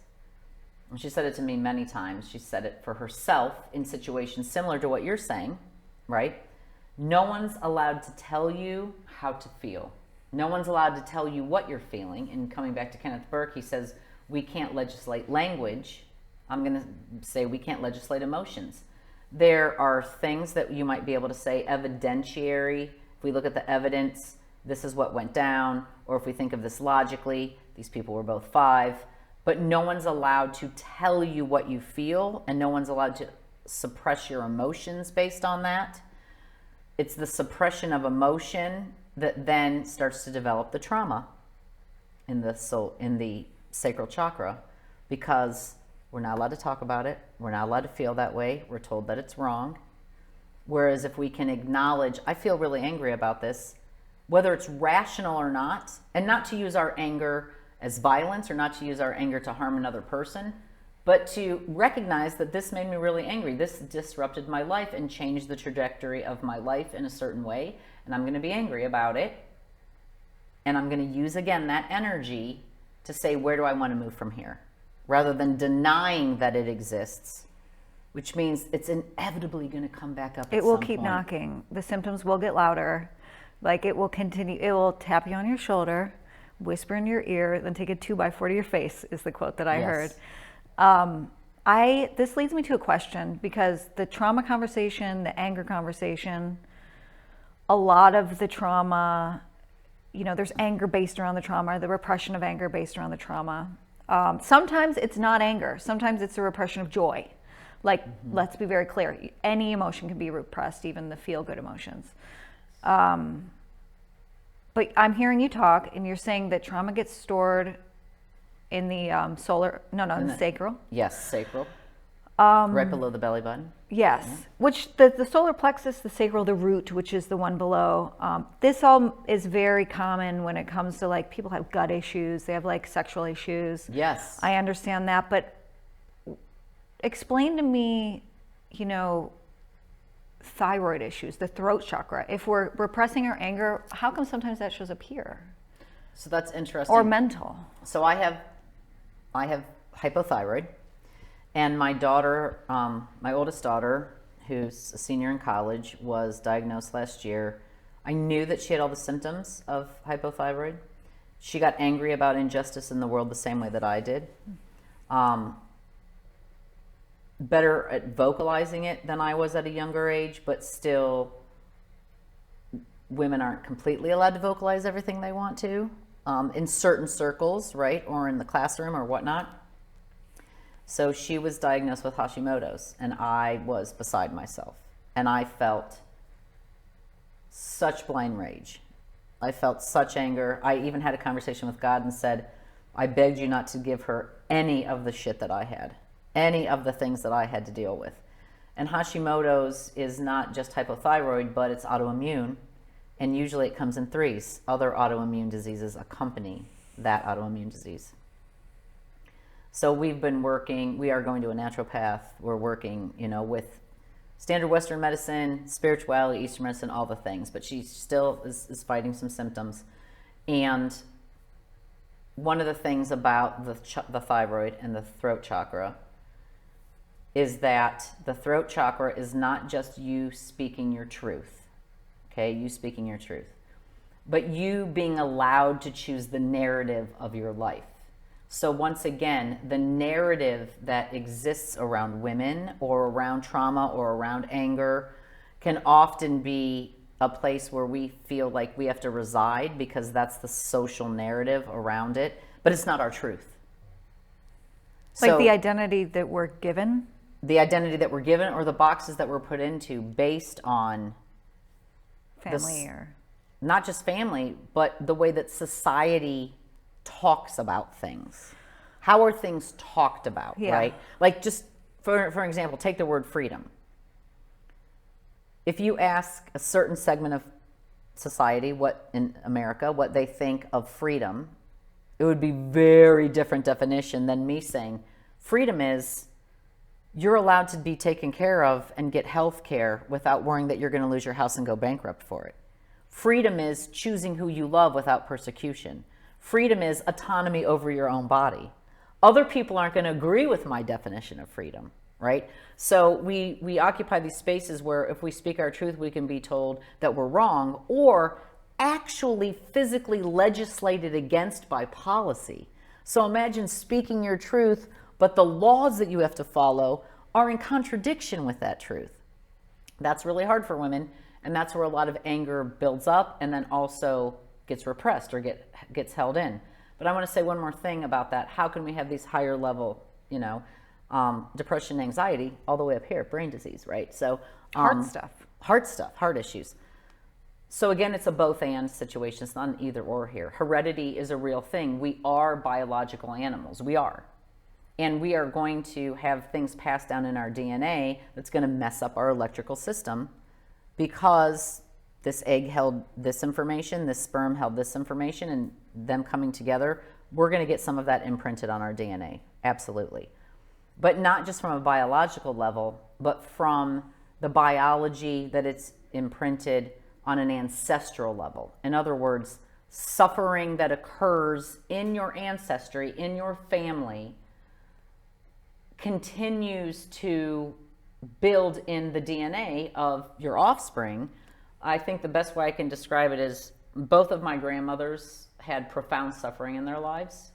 and she said it to me many times, she said it for herself in situations similar to what you're saying, right? No one's allowed to tell you how to feel. No one's allowed to tell you what you're feeling. And coming back to Kenneth Burke, he says, we can't legislate language. I'm going to say we can't legislate emotions. There are things that you might be able to say, evidentiary If we look at the evidence, this is what went down. Or if we think of this logically, these people were both 5. But no one's allowed to tell you what you feel, and no one's allowed to suppress your emotions based on that. It's the suppression of emotion that then starts to develop the trauma in the soul, in the sacral chakra, because we're not allowed to talk about it. We're not allowed to feel that way. We're told that it's wrong. Whereas if we can acknowledge, I feel really angry about this, whether it's rational or not, and not to use our anger as violence or not to use our anger to harm another person, but to recognize that this made me really angry. This disrupted my life and changed the trajectory of my life in a certain way, and I'm going to be angry about it. And I'm going to use, again, that energy to say, where do I want to move from here? Rather than denying that it exists, which means it's inevitably going to come back up at some point. It will keep knocking. The symptoms will get louder. Like, it will continue. It will tap you on your shoulder, whisper in your ear, then take a 2x4 to your face, is the quote that I heard. This leads me to a question, because the trauma conversation, the anger conversation, a lot of the trauma, there's anger based around the trauma, the repression of anger based around the trauma. Sometimes it's not anger. Sometimes it's a repression of joy. Like, let's be very clear. Any emotion can be repressed, even the feel-good emotions. But I'm hearing you talk, and you're saying that trauma gets stored in the in the sacral. Yes, sacral. Right below the belly button. Yes, which the solar plexus, the sacral, the root, which is the one below. This all is very common when it comes to, like, people have gut issues, they have, like, sexual issues. Yes. I understand that, but explain to me, thyroid issues, the throat chakra. If we're repressing our anger, how come sometimes that shows up here? So that's interesting. Or mental. So I have hypothyroid, and my daughter, my oldest daughter, who's a senior in college, was diagnosed last year. I knew that she had all the symptoms of hypothyroid. She got angry about injustice in the world the same way that I did. Better at vocalizing it than I was at a younger age, but still, women aren't completely allowed to vocalize everything they want to in certain circles, right? Or in the classroom or whatnot. So she was diagnosed with Hashimoto's, and I was beside myself. And I felt such blind rage. I felt such anger. I even had a conversation with God and said, I begged you not to give her any of the shit that I had, any of the things that I had to deal with. And Hashimoto's is not just hypothyroid, but it's autoimmune. And usually it comes in 3s. Other autoimmune diseases accompany that autoimmune disease. So we've been working, we are going to a naturopath. We're working, with standard Western medicine, spirituality, Eastern medicine, all the things. But she still is fighting some symptoms. And one of the things about the thyroid and the throat chakra is that the throat chakra is not just you speaking your truth, okay? You speaking your truth, but you being allowed to choose the narrative of your life. So once again, the narrative that exists around women or around trauma or around anger can often be a place where we feel like we have to reside because that's the social narrative around it, but it's not our truth. Like the identity that we're given? The identity that we're given, or the boxes that we're put into based on family, or not just family, but the way that society talks about things. How are things talked about, right? Like, just for example, take the word freedom. If you ask a certain segment of society, in America, what they think of freedom, it would be very different definition than me saying freedom is you're allowed to be taken care of and get health care without worrying that you're going to lose your house and go bankrupt for it. Freedom is choosing who you love without persecution. Freedom is autonomy over your own body. Other people aren't going to agree with my definition of freedom, right? So we occupy these spaces where if we speak our truth, we can be told that we're wrong, or actually physically legislated against by policy. So imagine speaking your truth, but the laws that you have to follow are in contradiction with that truth. That's really hard for women. And that's where a lot of anger builds up and then also gets repressed or gets held in. But I want to say one more thing about that. How can we have these higher level, depression, anxiety, all the way up here, brain disease, right? So Heart stuff, heart issues. So again, it's a both and situation. It's not an either or here. Heredity is a real thing. We are biological animals. We are. And we are going to have things passed down in our DNA that's going to mess up our electrical system because this egg held this information, this sperm held this information, and them coming together, we're going to get some of that imprinted on our DNA. Absolutely. But not just from a biological level, but from the biology that it's imprinted on an ancestral level. In other words, suffering that occurs in your ancestry, in your family, continues to build in the DNA of your offspring. I think the best way I can describe it is both of my grandmothers had profound suffering in their lives.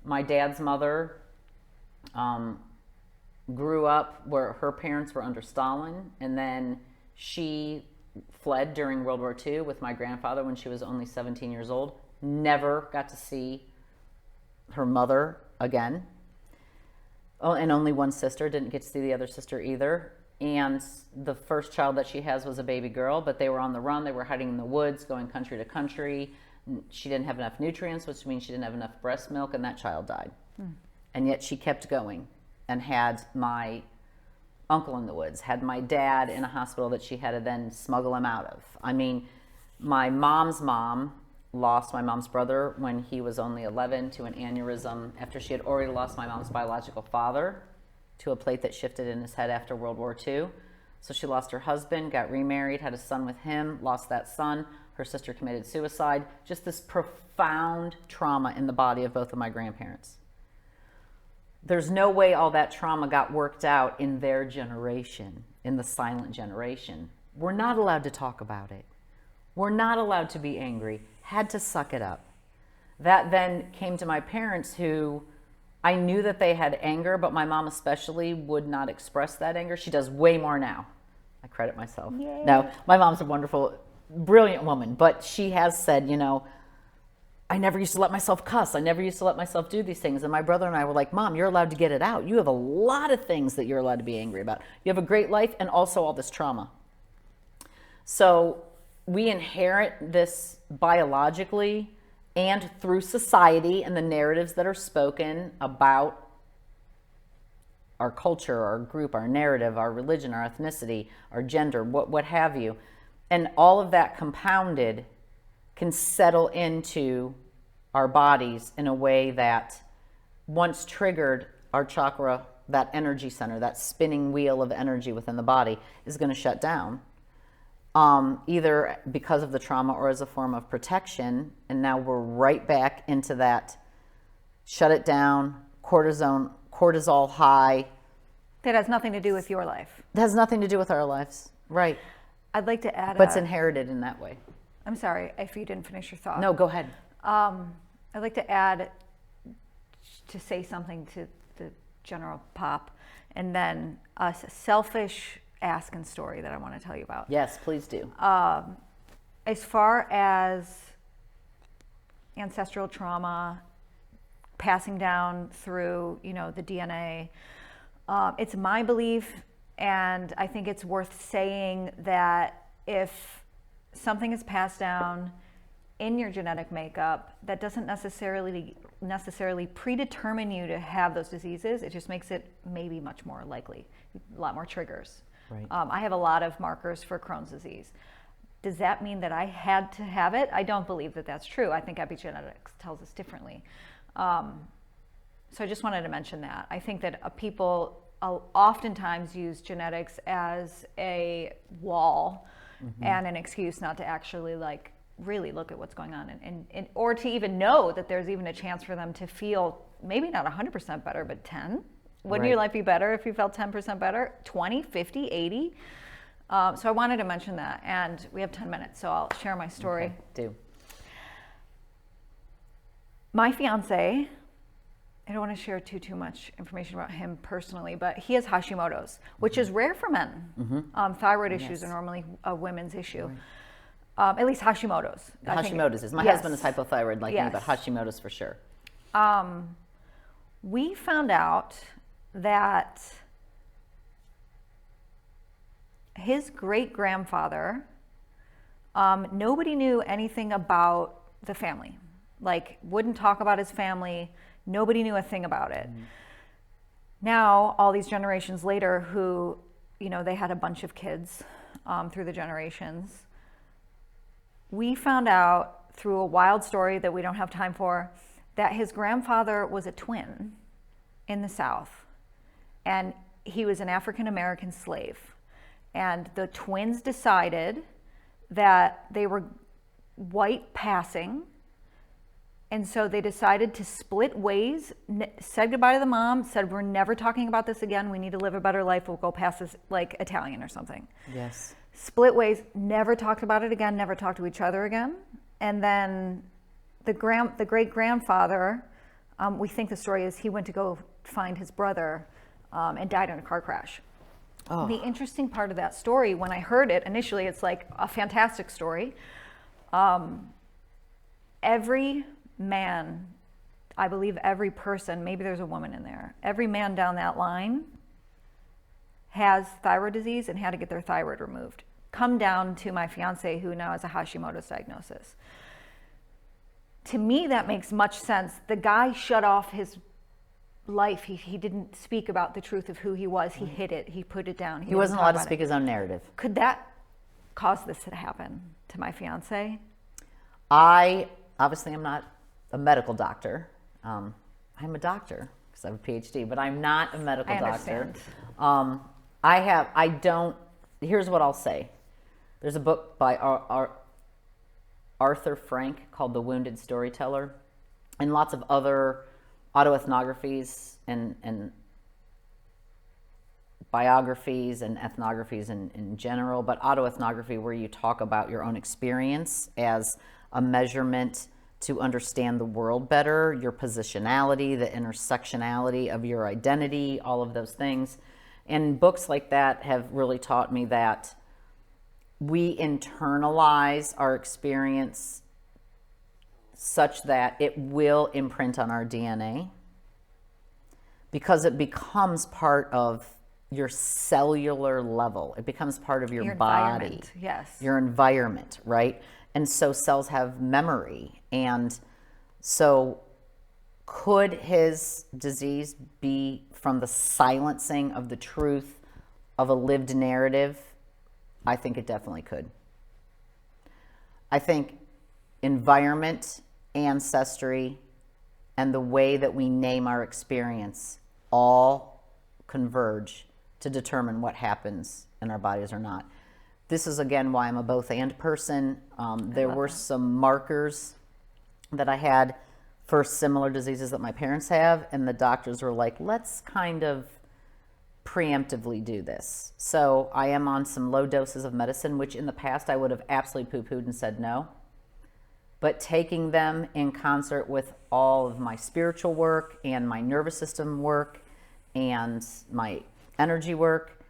My dad's mother grew up where her parents were under Stalin, and then she fled during World War II with my grandfather when she was only 17 years old. Never got to see her mother again. Oh, and only one sister, didn't get to see the other sister either. And the first child that she has was a baby girl, but they were on the run. They were hiding in the woods, going country to country. She didn't have enough nutrients, which means she didn't have enough breast milk, and that child died. And yet she kept going and had my uncle in the woods, had my dad in a hospital that she had to then smuggle him out of. I mean, my mom's mom lost my mom's brother when he was only 11 to an aneurysm after she had already lost my mom's biological father to a plate that shifted in his head after World War II. So she lost her husband, got remarried, had a son with him, lost that son. Her sister committed suicide. Just this profound trauma in the body of both of my grandparents. There's no way all that trauma got worked out in their generation, in the silent generation. We're not allowed to talk about it. We're not allowed to be angry. Had to suck it up. That then came to my parents, who I knew that they had anger, but my mom especially would not express that anger. She does way more now. I credit myself. Yay. No, my mom's a wonderful, brilliant woman, but she has said, I never used to let myself cuss. I never used to let myself do these things. And my brother and I were like, Mom, you're allowed to get it out. You have a lot of things that you're allowed to be angry about. You have a great life and also all this trauma. So we inherit this biologically and through society and the narratives that are spoken about our culture, our group, our narrative, our religion, our ethnicity, our gender, what have you. And all of that compounded can settle into our bodies in a way that once triggered, our chakra, that energy center, that spinning wheel of energy within the body, is going to shut down. Either because of the trauma or as a form of protection. And now we're right back into that shut it down, cortisol high. That has nothing to do with your life. That has nothing to do with our lives. Right. I'd like to add But it's inherited in that way. I'm sorry if you didn't finish your thought. No, go ahead. I'd like to add, to say something to the general pop, and then a selfish ask and story that I want to tell you about. Yes, please do. As far as ancestral trauma passing down through, the DNA, it's my belief, and I think it's worth saying, that if something is passed down in your genetic makeup, that doesn't necessarily predetermine you to have those diseases. It just makes it maybe much more likely, a lot more triggers. Right. I have a lot of markers for Crohn's disease. Does that mean that I had to have it? I don't believe that that's true. I think epigenetics tells us differently. So I just wanted to mention that. I think that people oftentimes use genetics as a wall and an excuse not to actually really look at what's going on, and or to even know that there's even a chance for them to feel maybe not 100% better, but 10. Wouldn't your life be better if you felt 10% better? 20, 50, 80? So I wanted to mention that, and we have 10 minutes, so I'll share my story. Okay, do. My fiancé I don't want to share too much information about him personally, but he has Hashimoto's, which is rare for men. Thyroid issues are normally a women's issue. At least Hashimoto's. Hashimoto's is. My husband is hypothyroid like me, but Hashimoto's for sure. We found out that his great-grandfather, nobody knew anything about the family. Like, wouldn't talk about his family. Nobody knew a thing about it. Now, all these generations later, who, you know, they had a bunch of kids through the generations, we found out through a wild story that we don't have time for, that his grandfather was a twin in the South. And he was an African-American slave. And the twins decided that they were white passing. And so they decided to split ways, said goodbye to the mom, said, we're never talking about this again. We need to live a better life. We'll go past this like Italian or something. Yes. Split ways, never talked about it again, never talked to each other again. And then the great-grandfather, we think the story is he went to go find his brother and died in a car crash. Oh. The interesting part of that story, when I heard it initially, it's like a fantastic story. Every man, I believe every person, maybe there's a woman in there, every man down that line has thyroid disease and had to get their thyroid removed. Come down to my fiance, who now has a Hashimoto's diagnosis. To me, that makes much sense. The guy shut off his life. He didn't speak about the truth of who he was. He hid it. He put it down. He wasn't allowed to speak his own narrative. Could that cause this to happen to my fiance? Obviously, I'm not a medical doctor. I'm a doctor because I have a PhD, but I'm not a medical doctor. Here's what I'll say. There's a book by Arthur Frank called The Wounded Storyteller, and lots of other autoethnographies and biographies and ethnographies in general, but autoethnography where you talk about your own experience as a measurement to understand the world better, your positionality, the intersectionality of your identity, all of those things. And books like that have really taught me that we internalize our experience such that it will imprint on our DNA because it becomes part of your cellular level. It becomes part of your body. Yes. Your environment, right? And so cells have memory. And so could his disease be from the silencing of the truth of a lived narrative? I think it definitely could. I think environment, ancestry, and the way that we name our experience all converge to determine what happens in our bodies or not. This is, again, why I'm a both and person. There were some markers that I had for similar diseases that my parents have, and the doctors were like, let's kind of preemptively do this. So I am on some low doses of medicine, which in the past I would have absolutely poo-pooed and said no. But taking them in concert with all of my spiritual work and my nervous system work and my energy work,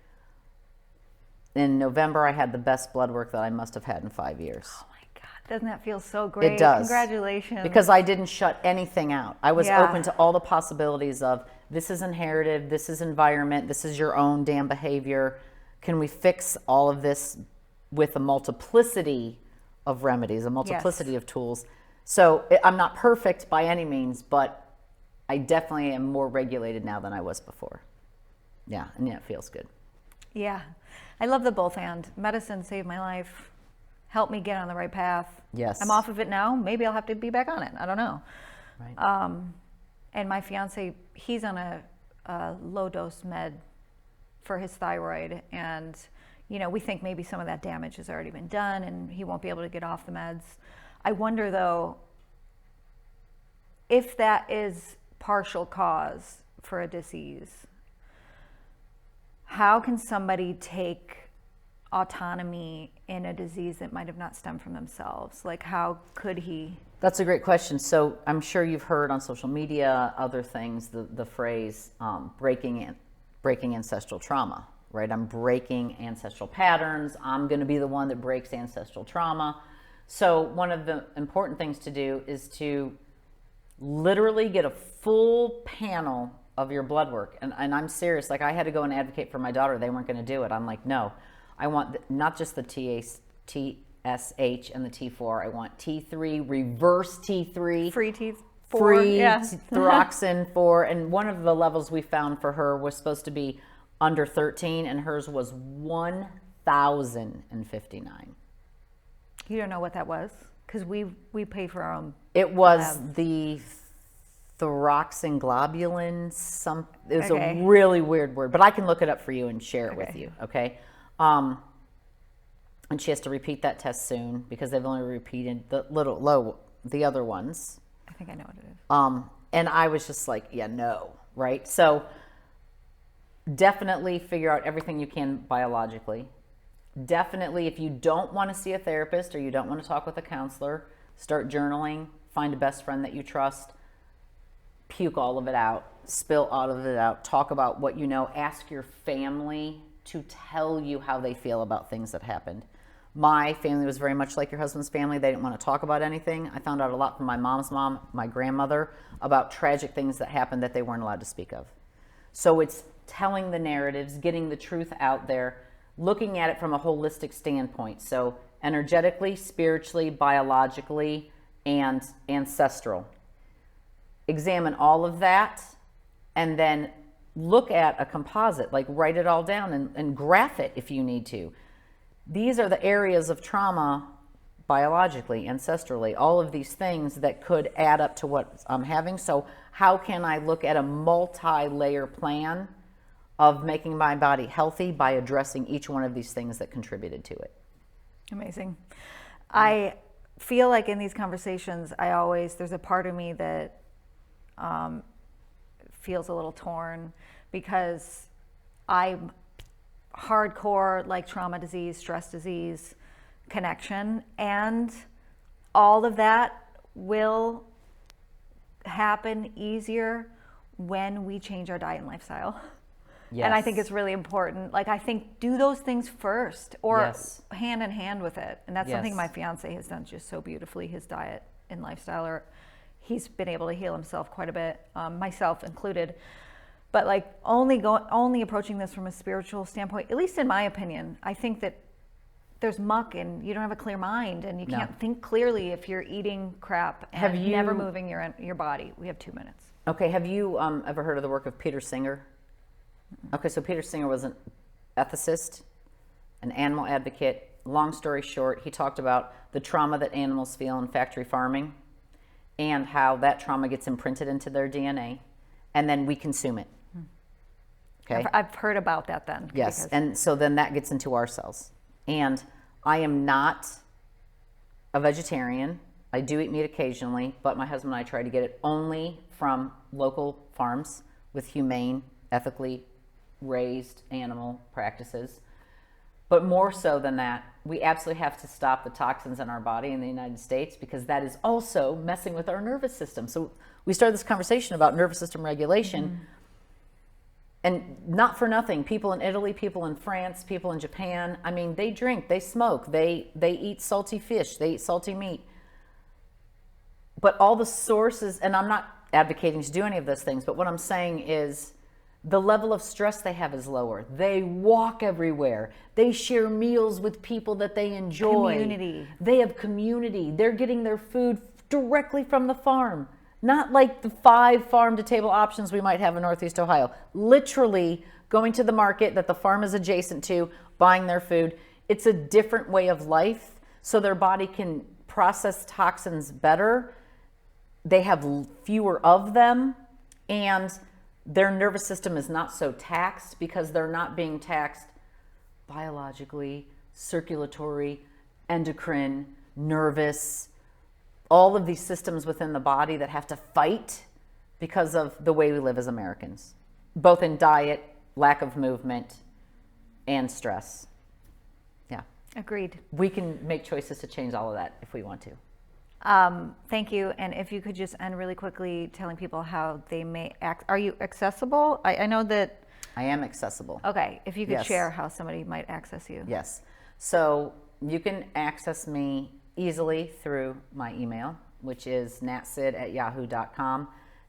in November I had the best blood work that I must have had in 5 years. Oh my God, doesn't that feel so great? It does. Congratulations. Because I didn't shut anything out. I was open to all the possibilities of this is inherited, this is environment, this is your own damn behavior. Can we fix all of this with a multiplicity of remedies, a multiplicity of tools? So I'm not perfect by any means, but I definitely am more regulated now than I was before. Yeah, and yeah, it feels good. Yeah. I love the both and. Medicine saved my life, helped me get on the right path. Yes. I'm off of it now. Maybe I'll have to be back on it. I don't know. Right. And my fiance, he's on a low dose med for his thyroid. And, you know, we think maybe some of that damage has already been done and he won't be able to get off the meds. I wonder, though, if that is partial cause for a disease. How can somebody take autonomy in a disease that might have not stemmed from themselves? Like, how could he? That's a great question. So I'm sure you've heard on social media, other things, the phrase breaking ancestral trauma, right? I'm breaking ancestral patterns. I'm going to be the one that breaks ancestral trauma. So one of the important things to do is to literally get a full panel of your blood work. And I'm serious. Like, I had to go and advocate for my daughter. They weren't going to do it. I'm like, no, I want not just the TSH and the T4. I want T3, reverse T3. Free T4. Free yeah. thyroxine 4. And one of the levels we found for her was supposed to be under 13, and hers was 1,059. You don't know what that was? Because we pay for our own. It was the thyroxine globulin. It was a really weird word, but I can look it up for you and share it with you. Okay. And she has to repeat that test soon because they've only repeated the other ones. I think I know what it is. And I was just like, yeah, no, right? So definitely figure out everything you can biologically. Definitely, if you don't want to see a therapist or you don't want to talk with a counselor, start journaling, find a best friend that you trust, puke all of it out, spill all of it out, talk about what you know, ask your family to tell you how they feel about things that happened. My family was very much like your husband's family. They didn't want to talk about anything. I found out a lot from my mom's mom, my grandmother, about tragic things that happened that they weren't allowed to speak of. So it's telling the narratives, getting the truth out there, looking at it from a holistic standpoint. So energetically, spiritually, biologically, and ancestral. Examine all of that and then look at a composite, like write it all down and graph it if you need to. These are the areas of trauma biologically, ancestrally, all of these things that could add up to what I'm having. So how can I look at a multi-layer plan of making my body healthy by addressing each one of these things that contributed to it? Amazing. I feel like in these conversations, there's a part of me that feels a little torn because I'm hardcore like trauma disease, stress disease connection, and all of that will happen easier when we change our diet and lifestyle. Yes. And I think it's really important. Like, I think do those things first or hand in hand with it. And that's something my fiance has done just so beautifully, his diet and lifestyle, or he's been able to heal himself quite a bit, myself included. But like only approaching this from a spiritual standpoint, at least in my opinion, I think that there's muck and you don't have a clear mind and you can't think clearly if you're eating crap and never moving your body. We have 2 minutes. Okay, have you ever heard of the work of Peter Singer? Okay, so Peter Singer was an ethicist, an animal advocate. Long story short, he talked about the trauma that animals feel in factory farming and how that trauma gets imprinted into their DNA, and then we consume it. Okay. I've heard about that then. Yes, and so then that gets into our cells. And I am not a vegetarian. I do eat meat occasionally, but my husband and I try to get it only from local farms with humane, ethically raised animal practices. But more so than that, we absolutely have to stop the toxins in our body in the United States because that is also messing with our nervous system. So we started this conversation about nervous system regulation. And not for nothing, people in Italy, people in France, people in Japan, I mean, they drink, they smoke, they eat salty fish, they eat salty meat. But all the sources, and I'm not advocating to do any of those things, but what I'm saying is the level of stress they have is lower. They walk everywhere. They share meals with people that they enjoy. Community. They have community. They're getting their food directly from the farm. Not like the 5 farm-to-table options we might have in Northeast Ohio. Literally going to the market that the farm is adjacent to, buying their food. It's a different way of life, so their body can process toxins better. They have fewer of them, and their nervous system is not so taxed because they're not being taxed biologically, circulatory, endocrine, nervous, all of these systems within the body that have to fight because of the way we live as Americans, both in diet, lack of movement, and stress. Yeah. Agreed. We can make choices to change all of that if we want to. Thank you. And if you could just end really quickly telling people how they may are you accessible? I know that. I am accessible. Okay. If you could Yes. share how somebody might access you. Yes. So you can access me easily through my email, which is natsyd@yahoo.com,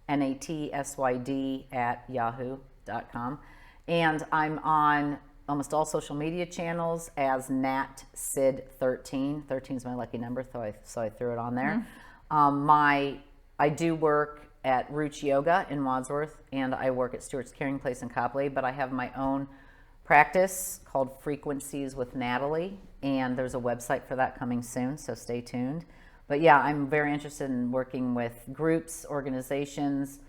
natsyd@yahoo.com. And I'm on almost all social media channels as natsyd13. 13 is my lucky number, so I threw it on there. I do work at Roots Yoga in Wadsworth, and I work at Stewart's Caring Place in Copley, but I have my own practice called Frequencies with Natalie, and there's a website for that coming soon, so stay tuned. But yeah, I'm very interested in working with groups, organizations,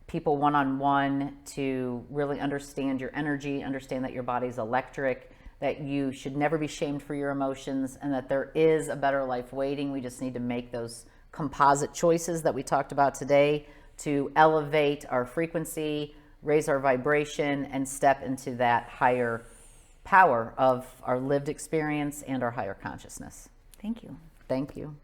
people one-on-one to really understand your energy, understand that your body's electric, that you should never be shamed for your emotions, and that there is a better life waiting. We just need to make those composite choices that we talked about today to elevate our frequency, raise our vibration, and step into that higher power of our lived experience and our higher consciousness. Thank you. Thank you.